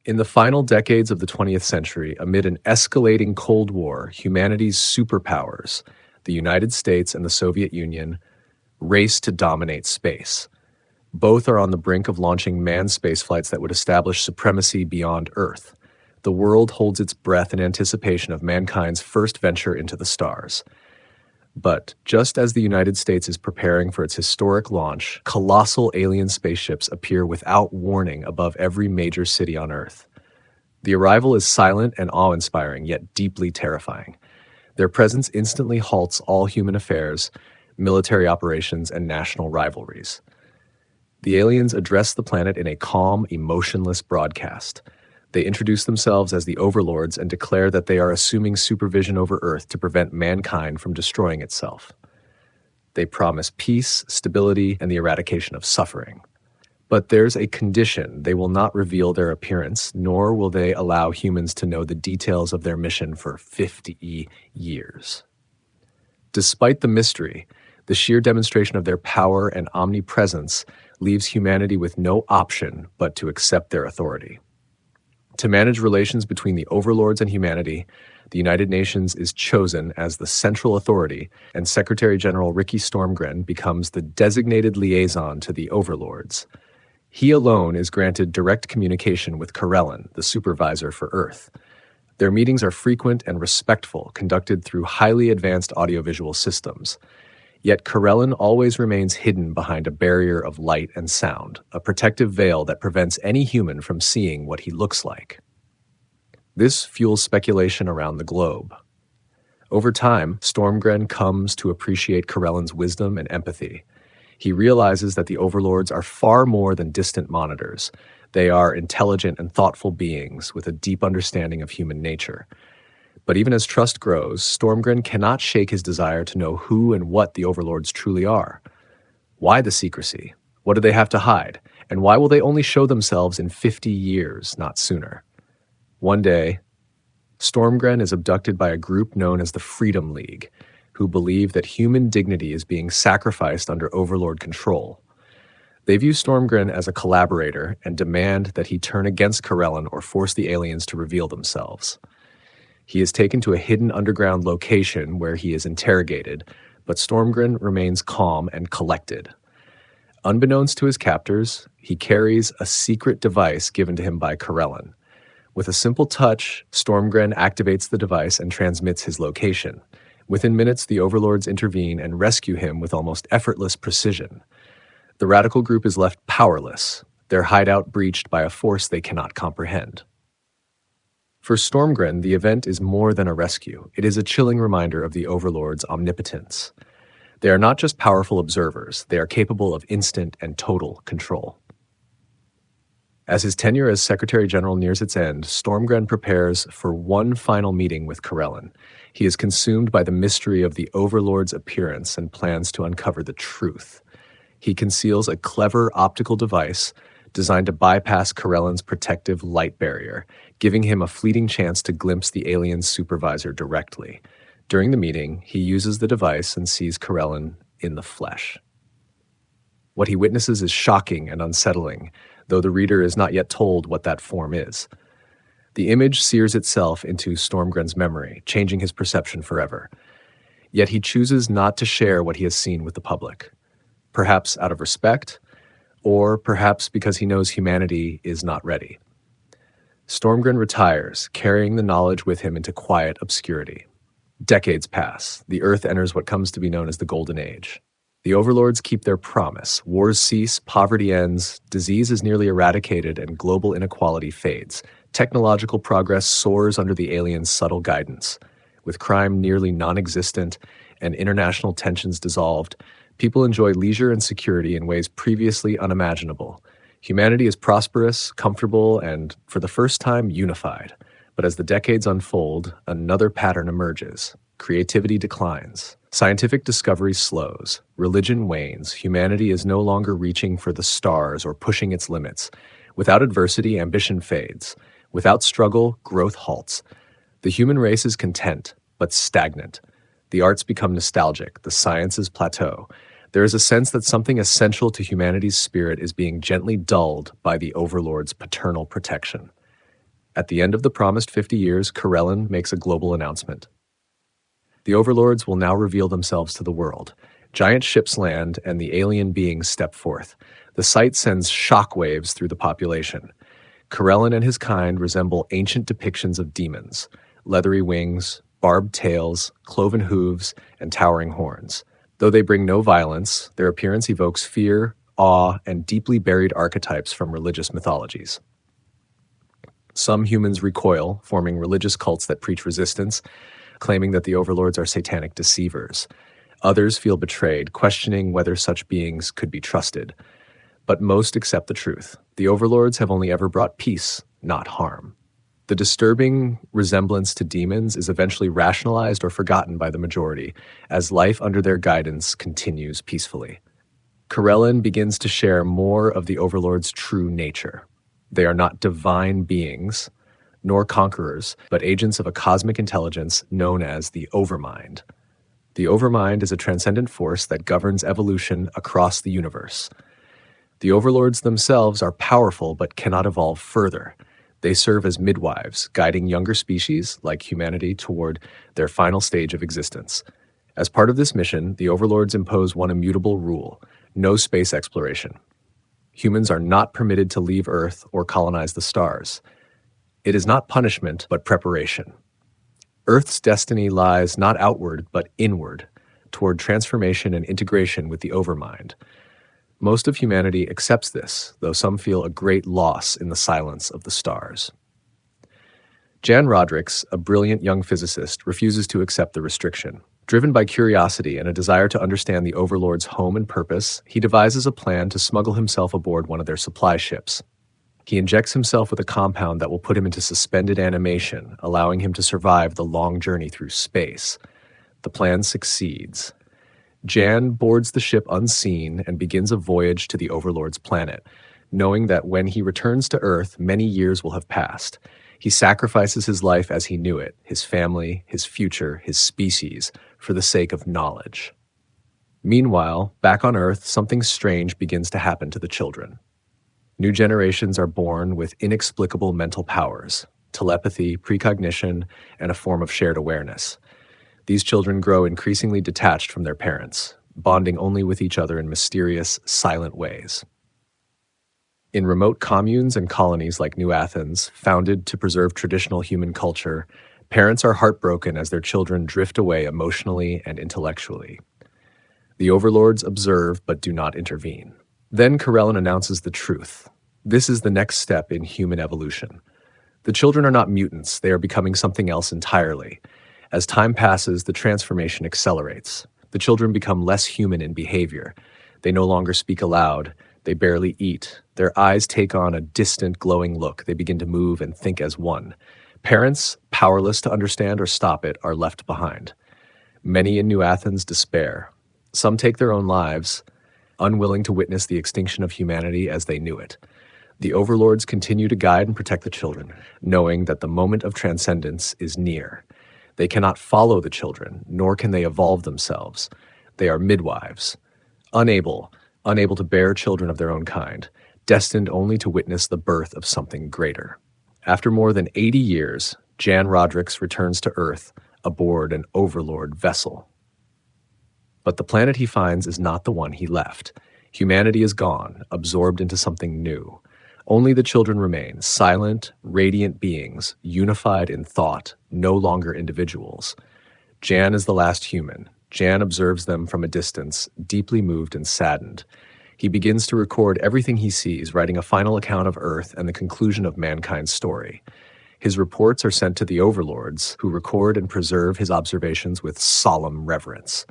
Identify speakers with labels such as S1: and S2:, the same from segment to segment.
S1: In the final decades of the 20th century, amid an escalating Cold War, humanity's superpowers, the United States and the Soviet Union, race to dominate space. Both are on the brink of launching manned spaceflights that would establish supremacy beyond Earth. The world holds its breath in anticipation of mankind's first venture into the stars. But just as the United States is preparing for its historic launch, colossal alien spaceships appear without warning above every major city on Earth. The arrival is silent and awe-inspiring, yet deeply terrifying. Their presence instantly halts all human affairs, military operations, and national rivalries. The aliens address the planet in a calm, emotionless broadcast. They introduce themselves as the overlords and declare that they are assuming supervision over Earth to prevent mankind from destroying itself. They promise peace, stability, and the eradication of suffering. But there's a condition: they will not reveal their appearance, nor will they allow humans to know the details of their mission for 50 years. Despite the mystery, the sheer demonstration of their power and omnipresence leaves humanity with no option but to accept their authority. To manage relations between the overlords and humanity, the United Nations is chosen as the central authority, and Secretary General Ricky Stormgren becomes the designated liaison to the overlords. He alone is granted direct communication with Karelin, the supervisor for Earth. Their meetings are frequent and respectful, conducted through highly advanced audiovisual systems. Yet Karelin always remains hidden behind a barrier of light and sound, a protective veil that prevents any human from seeing what he looks like. This fuels speculation around the globe. Over time, Stormgren comes to appreciate Karelin's wisdom and empathy. He realizes that the overlords are far more than distant monitors. They are intelligent and thoughtful beings with a deep understanding of human nature. But even as trust grows, Stormgren cannot shake his desire to know who and what the overlords truly are. Why the secrecy? What do they have to hide? And why will they only show themselves in 50 years, not sooner? One day, Stormgren is abducted by a group known as the Freedom League, who believe that human dignity is being sacrificed under overlord control. They view Stormgren as a collaborator and demand that he turn against Karelin or force the aliens to reveal themselves. He is taken to a hidden underground location where he is interrogated, but Stormgren remains calm and collected. Unbeknownst to his captors, he carries a secret device given to him by Karelin. With a simple touch, Stormgren activates the device and transmits his location. Within minutes, the overlords intervene and rescue him with almost effortless precision. The radical group is left powerless, their hideout breached by a force they cannot comprehend. For Stormgren, the event is more than a rescue. It is a chilling reminder of the overlords' omnipotence. They are not just powerful observers, they are capable of instant and total control. As his tenure as Secretary General nears its end, Stormgren prepares for one final meeting with Karelin. He is consumed by the mystery of the overlord's appearance and plans to uncover the truth. He conceals a clever optical device designed to bypass Karelin's protective light barrier, giving him a fleeting chance to glimpse the alien's supervisor directly. During the meeting, he uses the device and sees Karelin in the flesh. What he witnesses is shocking and unsettling, though the reader is not yet told what that form is. The image sears itself into Stormgren's memory, changing his perception forever. Yet he chooses not to share what he has seen with the public. Perhaps out of respect, or perhaps because he knows humanity is not ready. Stormgren retires, carrying the knowledge with him into quiet obscurity. Decades pass. The Earth enters what comes to be known as the Golden Age. The overlords keep their promise. Wars cease, poverty ends, disease is nearly eradicated, and global inequality fades. Technological progress soars under the aliens' subtle guidance. With crime nearly non-existent and international tensions dissolved, people enjoy leisure and security in ways previously unimaginable. Humanity is prosperous, comfortable, and, for the first time, unified. But as the decades unfold, another pattern emerges. Creativity declines. Scientific discovery slows. Religion wanes. Humanity is no longer reaching for the stars or pushing its limits. Without adversity, ambition fades. Without struggle, growth halts. The human race is content, but stagnant. The arts become nostalgic. The sciences plateau. There is a sense that something essential to humanity's spirit is being gently dulled by the overlord's paternal protection. At the end of the promised 50 years, Corellin makes a global announcement. The overlords will now reveal themselves to the world. Giant ships land, and the alien beings step forth. The sight sends shockwaves through the population. Corellin and his kind resemble ancient depictions of demons: leathery wings, barbed tails, cloven hooves, and towering horns. Though they bring no violence, their appearance evokes fear, awe, and deeply buried archetypes from religious mythologies. Some humans recoil, forming religious cults that preach resistance, claiming that the overlords are satanic deceivers. Others feel betrayed, questioning whether such beings could be trusted. But most accept the truth. The overlords have only ever brought peace, not harm. The disturbing resemblance to demons is eventually rationalized or forgotten by the majority, as life under their guidance continues peacefully. Corellin begins to share more of the overlord's true nature. They are not divine beings, nor conquerors, but agents of a cosmic intelligence known as the Overmind. The Overmind is a transcendent force that governs evolution across the universe. The overlords themselves are powerful but cannot evolve further. They serve as midwives, guiding younger species, like humanity, toward their final stage of existence. As part of this mission, the overlords impose one immutable rule: no space exploration. Humans are not permitted to leave Earth or colonize the stars. It is not punishment, but preparation. Earth's destiny lies not outward, but inward, toward transformation and integration with the Overmind. Most of humanity accepts this, though some feel a great loss in the silence of the stars. Jan Rodricks, a brilliant young physicist, refuses to accept the restriction. Driven by curiosity and a desire to understand the overlord's home and purpose, he devises a plan to smuggle himself aboard one of their supply ships. He injects himself with a compound that will put him into suspended animation, allowing him to survive the long journey through space. The plan succeeds. Jan boards the ship unseen and begins a voyage to the overlord's planet, knowing that when he returns to Earth, many years will have passed. He sacrifices his life as he knew it, his family, his future, his species, for the sake of knowledge. Meanwhile, back on Earth, something strange begins to happen to the children. New generations are born with inexplicable mental powers: telepathy, precognition, and a form of shared awareness. These children grow increasingly detached from their parents, bonding only with each other in mysterious, silent ways. In remote communes and colonies like New Athens, founded to preserve traditional human culture, parents are heartbroken as their children drift away emotionally and intellectually. The overlords observe but do not intervene. Then Corellin announces the truth. This is the next step in human evolution. The children are not mutants, they are becoming something else entirely. As time passes, the transformation accelerates. The children become less human in behavior. They no longer speak aloud. They barely eat. Their eyes take on a distant, glowing look. They begin to move and think as one. Parents, powerless to understand or stop it, are left behind. Many in New Athens despair. Some take their own lives, unwilling to witness the extinction of humanity as they knew it. The overlords continue to guide and protect the children, knowing that the moment of transcendence is near. They cannot follow the children, nor can they evolve themselves. They are midwives, unable to bear children of their own kind, destined only to witness the birth of something greater. After more than 80 years, Jan Rodricks returns to Earth aboard an overlord vessel. But the planet he finds is not the one he left. Humanity is gone, absorbed into something new. Only the children remain, silent, radiant beings, unified in thought, no longer individuals. Jan is the last human. Jan observes them from a distance, deeply moved and saddened. He begins to record everything he sees, writing a final account of Earth and the conclusion of mankind's story. His reports are sent to the overlords, who record and preserve his observations with solemn reverence.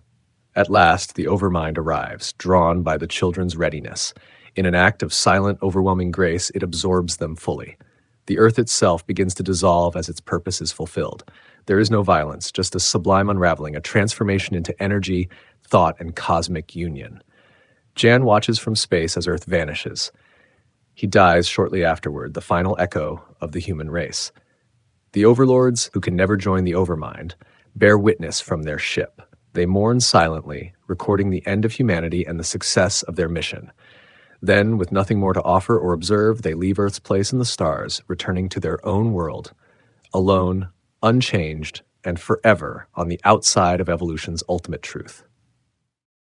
S1: At last, the Overmind arrives, drawn by the children's readiness. In an act of silent, overwhelming grace, it absorbs them fully. The Earth itself begins to dissolve as its purpose is fulfilled. There is no violence, just a sublime unraveling, a transformation into energy, thought, and cosmic union. Jan watches from space as Earth vanishes. He dies shortly afterward, the final echo of the human race. The overlords, who can never join the Overmind, bear witness from their ship. They mourn silently, recording the end of humanity and the success of their mission. Then, with nothing more to offer or observe, they leave Earth's place in the stars, returning to their own world, alone, unchanged, and forever on the outside of evolution's ultimate truth.